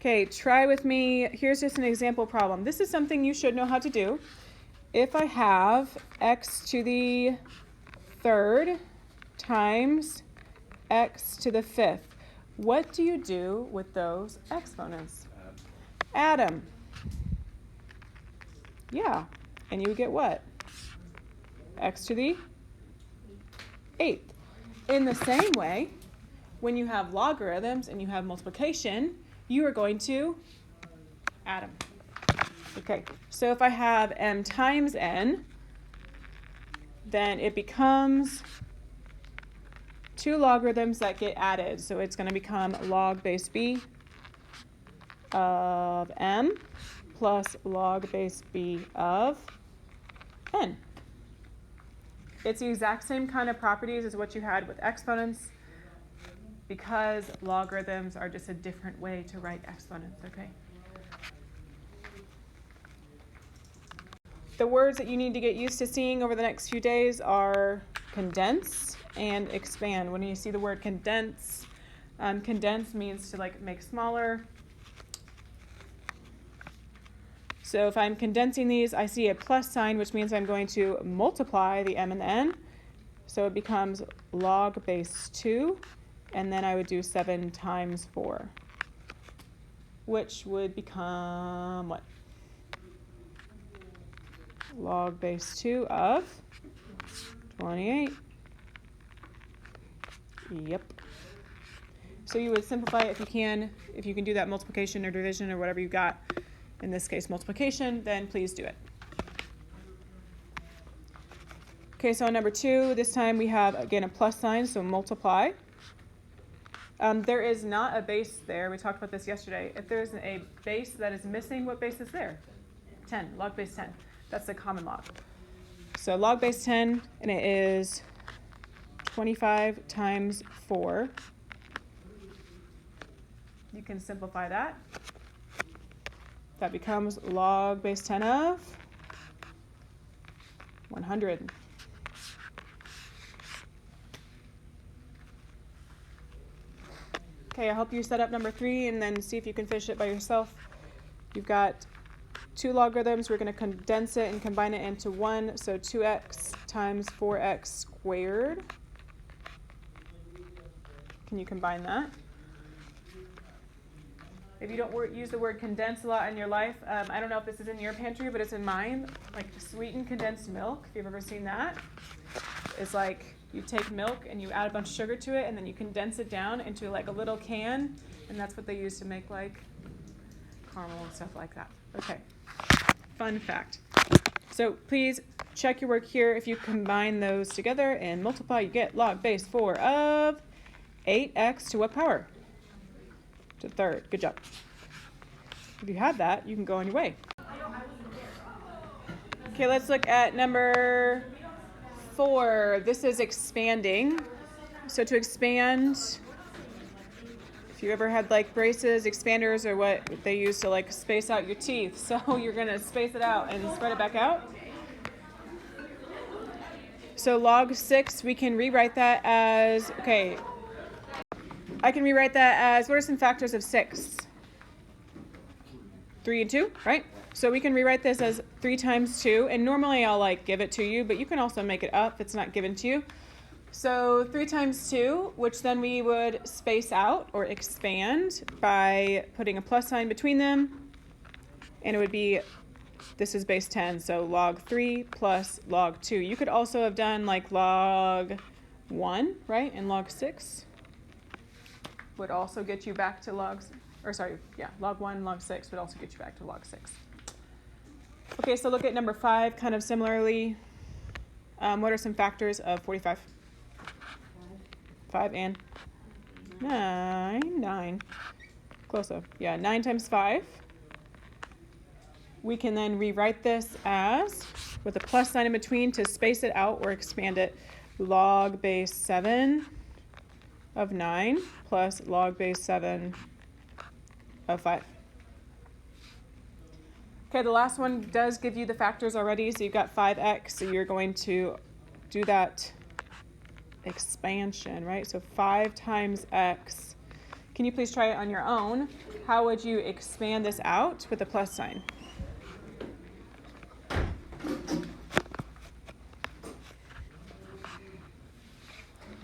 Okay, try with me. Here's just an example problem. This is something you should know how to do. If I have x to the third times x to the fifth, what do you do with those exponents? Add them. Yeah, and you get what? X to the eighth. In the same way, when you have logarithms and you have multiplication, you are going to add them. Okay, so if I have m times n, then it becomes two logarithms that get added. So it's going to become log base b of m plus log base b of n. It's the exact same kind of properties as what you had with exponents, because logarithms are just a different way to write exponents, okay? The words that you need to get used to seeing over the next few days are condense and expand. When you see the word condense, condense means to make smaller. So if I'm condensing these, I see a plus sign, which means I'm going to multiply the m and the n. So it becomes log base 2, and then I would do 7 times 4, which would become what? Log base 2 of 28. Yep. So you would simplify it if you can. If you can do that multiplication or division or whatever you got, in this case multiplication, then please do it. Okay, so on number 2, this time we have, again, a plus sign, so multiply. There is not a base there. We talked about this yesterday. If there's a base that is missing, what base is there? 10, log base 10. That's the common log. So log base 10, and it is 25 times 4. You can simplify that. That becomes log base 10 of 100. Okay, I'll help you set up number 3 and then see if you can finish it by yourself. You've got two logarithms. We're going to condense it and combine it into one. So 2x times 4x squared. Can you combine that? If you don't use the word condense a lot in your life, I don't know if this is in your pantry, but it's in mine. Like sweetened condensed milk, if you've ever seen that. It's like you take milk and you add a bunch of sugar to it, and then you condense it down into like a little can, and that's what they use to make like caramel and stuff like that. Okay, fun fact. So please check your work here. If you combine those together and multiply, you get log base 4 of 8x to what power? To third. Good job. If you have that, you can go on your way. Okay, let's look at number 4. This is expanding. So to expand, if you ever had like braces, expanders, or what they use to like space out your teeth, so you're going to space it out and spread it back out. So log 6, we can rewrite that as, okay, I can rewrite that as, what are some factors of 6? 3 and 2, right? So we can rewrite this as 3 times 2, and normally I'll like give it to you, but you can also make it up if it's not given to you. So 3 times 2, which then we would space out or expand by putting a plus sign between them, and it would be, this is base 10, so log 3 plus log 2. You could also have done like log 1, right, and log 6. Would also get you back to log 1, log 6 would also get you back to log 6. Okay, so look at number 5, kind of similarly. What are some factors of 45? 5 and 9. Close up. Yeah, 9 times 5. We can then rewrite this as, with a plus sign in between to space it out or expand it, log base 7 of 9 plus log base 7 of 5. Okay, the last one does give you the factors already, so you've got 5x, so you're going to do that expansion, right? So 5 times x Can you please try it on your own? How would you expand this out with a plus sign?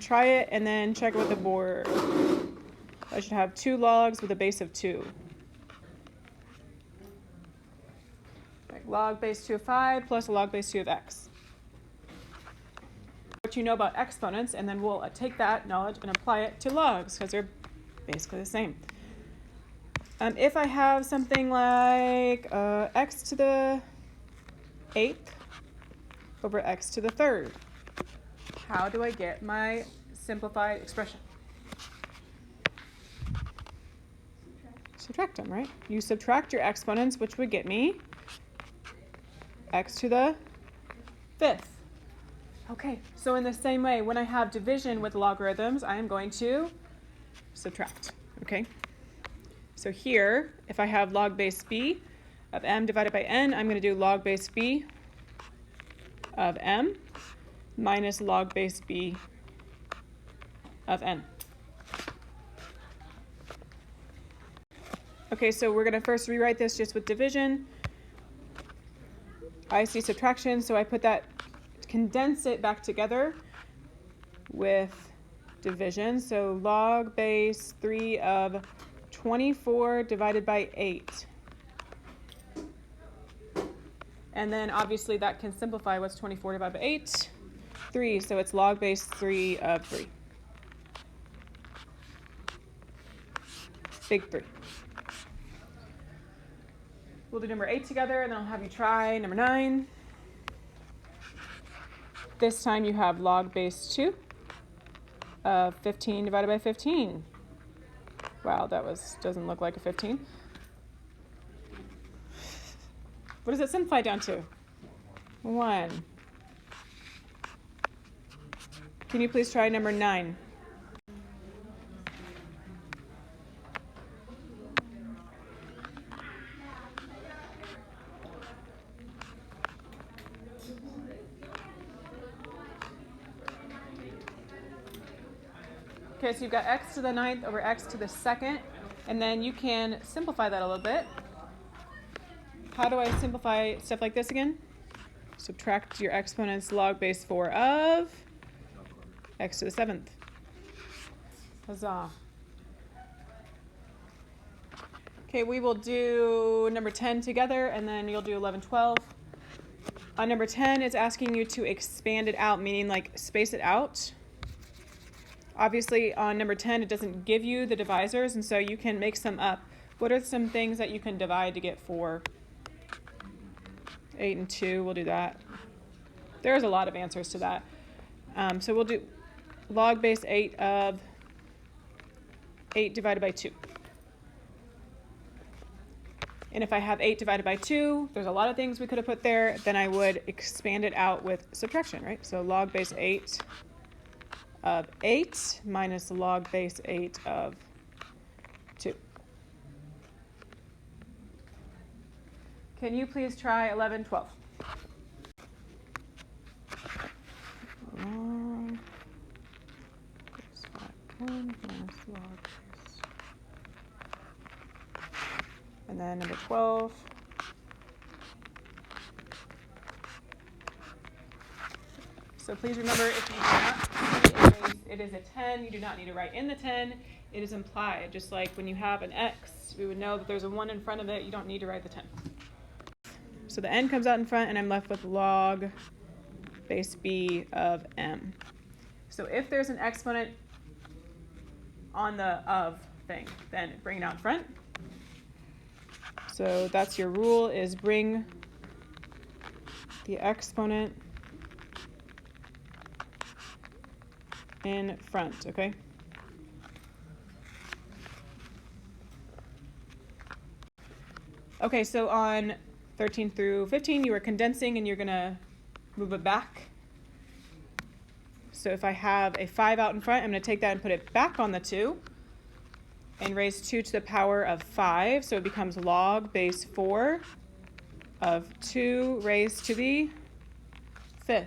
Try it and then check it with the board. I should have 2 logs with a base of 2. Like log base 2 of 5 plus a log base 2 of x. What you know about exponents, and then we'll take that knowledge and apply it to logs because they're basically the same. If I have something like x to the 8th over x to the 3rd, how do I get my simplified expression? Subtract them, right? You subtract your exponents, which would get me x to the 5th. Okay, so in the same way, when I have division with logarithms, I am going to subtract, okay? So here, if I have log base b of m divided by n, I'm going to do log base b of m minus log base b of n. Okay, so we're going to first rewrite this just with division. I see subtraction, so I put that, condense it back together with division. So log base 3 of 24 divided by 8. And then obviously that can simplify. What's 24 divided by 8? 3, so it's log base 3 of 3. Big 3. We'll do number 8 together, and then I'll have you try number 9. This time you have log base 2 of 15 divided by 15. Wow, that doesn't look like a 15. What does it simplify down to? 1. Can you please try number 9? Okay, so you've got x to the 9th over x to the 2nd, and then you can simplify that a little bit. How do I simplify stuff like this again? Subtract your exponents, log base 4 of x to the 7th. Huzzah. Okay, we will do number 10 together, and then you'll do 11, 12. On number 10, it's asking you to expand it out, meaning like space it out. Obviously, on number 10, it doesn't give you the divisors, and so you can make some up. What are some things that you can divide to get 4? 8 and 2, we'll do that. There's a lot of answers to that. So we'll do log base 8 of 8 divided by 2. And if I have 8 divided by 2, there's a lot of things we could have put there. Then I would expand it out with subtraction, right? So log base 8 of 8 minus log base 8 of 2. Can you please try 11, 12? Log base 1 minus log base. And then number 12. So please remember, if you do not see a base, it is a 10. You do not need to write in the 10. It is implied. Just like when you have an x, we would know that there's a 1 in front of it. You don't need to write the 10. So the n comes out in front, and I'm left with log base b of m. So if there's an exponent on the of thing, then bring it out in front. So that's your rule, is bring the exponent in front, okay? Okay, so on 13 through 15, you are condensing and you're gonna move it back. So if I have a 5 out in front, I'm gonna take that and put it back on the 2 and raise 2 to the power of 5. So it becomes log base 4 of 2 raised to the 5th.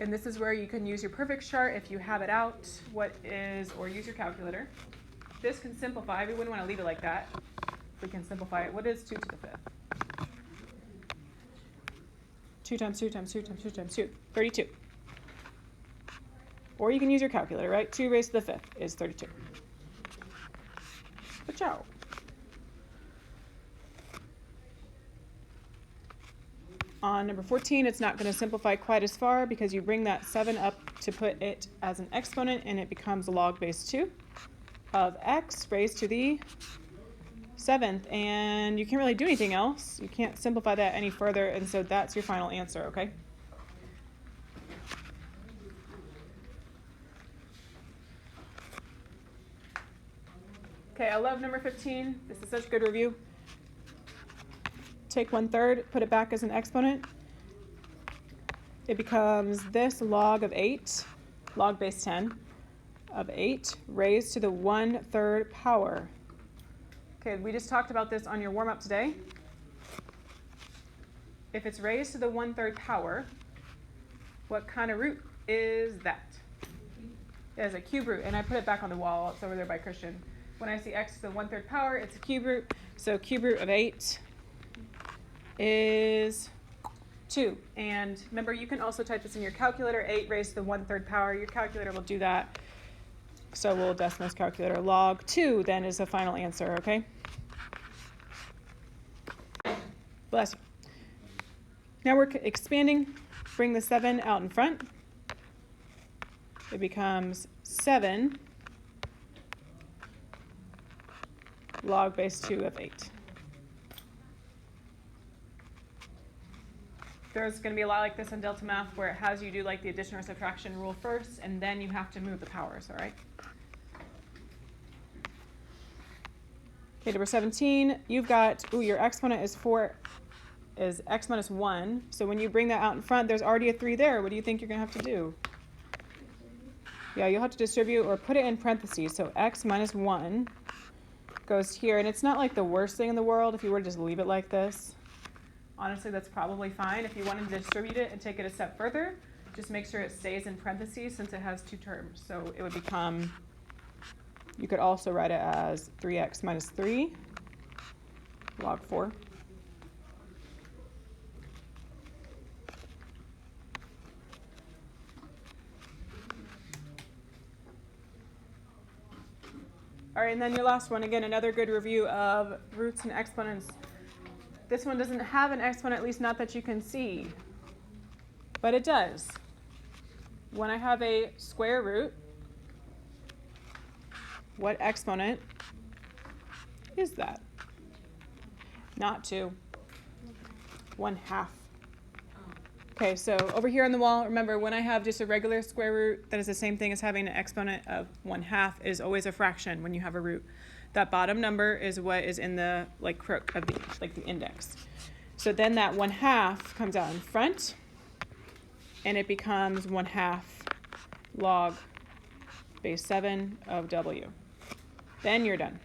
And this is where you can use your perfect chart if you have it out, or use your calculator. This can simplify. We wouldn't want to leave it like that. We can simplify it. What is 2 to the 5th? 2 times 2 times 2 times 2 times 2, 32. Or you can use your calculator, right? 2 raised to the 5th is 32. Ciao. On number 14, it's not going to simplify quite as far because you bring that 7 up to put it as an exponent, and it becomes log base 2 of x raised to the 7th. And you can't really do anything else. You can't simplify that any further, and so that's your final answer, okay? Okay, I love number 15. This is such good review. Take 1/3, put it back as an exponent. It becomes this log of 8, log base 10 of 8 raised to the 1/3 power. Okay, we just talked about this on your warm-up today. If it's raised to the 1/3 power, what kind of root is that? It is a cube root, and I put it back on the wall. It's over there by Christian. When I see x to the 1/3 power, it's a cube root. So cube root of 8 is 2. And remember, you can also type this in your calculator, 8 raised to the 1/3 power. Your calculator will do that. So we'll Decimalist calculator. Log 2 then is the final answer, okay? Bless you. Now we're expanding. Bring the 7 out in front. It becomes 7 log base 2 of 8. There's going to be a lot like this in Delta Math where it has you do like the addition or subtraction rule first, and then you have to move the powers, all right? Okay, number 17, you've got, your exponent is x minus 1. So when you bring that out in front, there's already a 3 there. What do you think you're going to have to do? Yeah, you'll have to distribute or put it in parentheses. So x minus 1 goes here, and it's not like the worst thing in the world if you were to just leave it like this. Honestly, that's probably fine. If you wanted to distribute it and take it a step further, just make sure it stays in parentheses since it has 2 terms. So it would become, you could also write it as 3x minus 3 log 4. All right, and then your last one, again, another good review of roots and exponents. This one doesn't have an exponent, at least not that you can see, but it does. When I have a square root, what exponent is that? Not 2, 1/2. Okay, so over here on the wall, remember when I have just a regular square root, that is the same thing as having an exponent of 1/2 is always a fraction when you have a root. That bottom number is what is in the crook of the index. So then that 1/2 comes out in front, and it becomes 1/2 log base 7 of w. Then you're done.